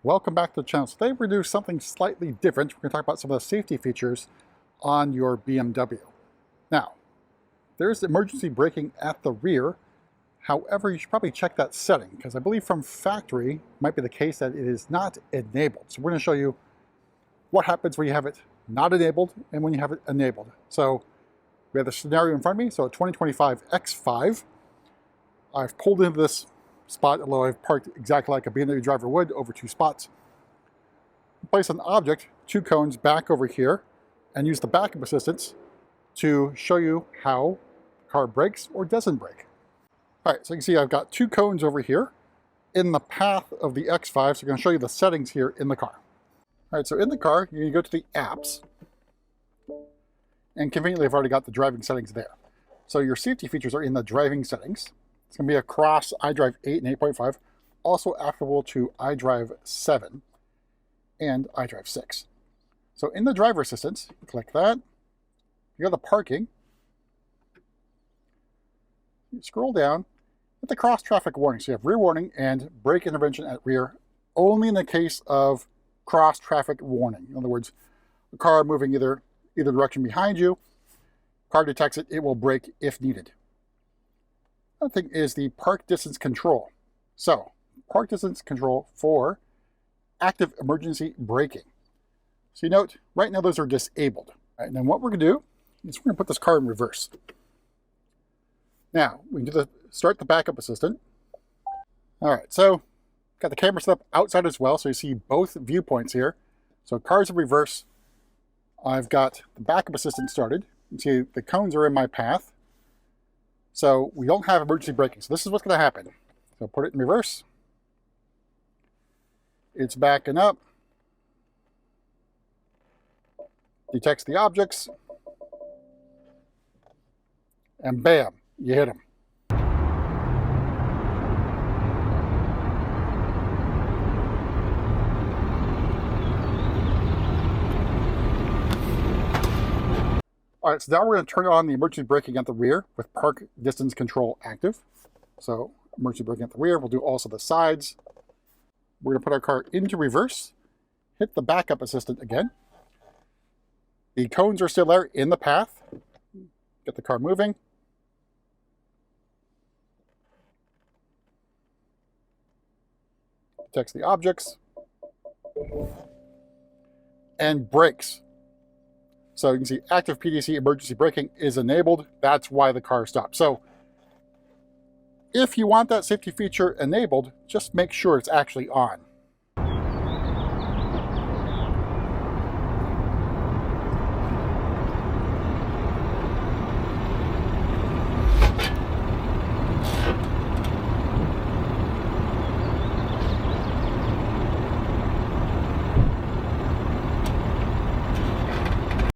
Welcome back to the channel. Today we're going to do something slightly different. We're going to talk about some of the safety features on your BMW. Now, there's emergency braking at the rear. However, you should probably check that setting because I believe from factory it might be the case that it is not enabled. So we're going to show you what happens when you have it not enabled and when you have it enabled. So we have the scenario in front of me. So a 2025 X5. I've pulled into this spot, although I've parked exactly like a BMW driver would, over two spots. Place an object, two cones, back over here, and use the backup assistance to show you how the car brakes or doesn't brake. All right, so you can see I've got two cones over here in the path of the X5, so I'm going to show you the settings here in the car. All right, so in the car, you're going to go to the apps, and conveniently I've already got the driving settings there. So your safety features are in the driving settings. It's going to be across iDrive 8 and 8.5, also applicable to iDrive 7 and iDrive 6. So in the driver assistance, click that. You got the parking. You scroll down, hit the cross traffic warning. So you have rear warning and brake intervention at rear, only in the case of cross traffic warning. In other words, a car moving either direction behind you, car detects it, it will brake if needed. Another thing is the park distance control. So, park distance control for active emergency braking. So you note, right now those are disabled. Right, and then what we're going to do is we're going to put this car in reverse. Now, we can do start the backup assistant. All right, so got the camera set up outside as well, so you see both viewpoints here. So car's in reverse. I've got the backup assistant started. You can see the cones are in my path. So we don't have emergency braking. So this is what's going to happen. So put it in reverse. It's backing up. Detects the objects. And bam, you hit them. All right, so now we're going to turn on the emergency braking at the rear with park distance control active. So emergency braking at the rear. We'll do also the sides. We're going to put our car into reverse, hit the backup assistant again. The cones are still there in the path. Get the car moving. Detects the objects. And brakes. So you can see active PDC emergency braking is enabled. That's why the car stopped. So if you want that safety feature enabled, just make sure it's actually on.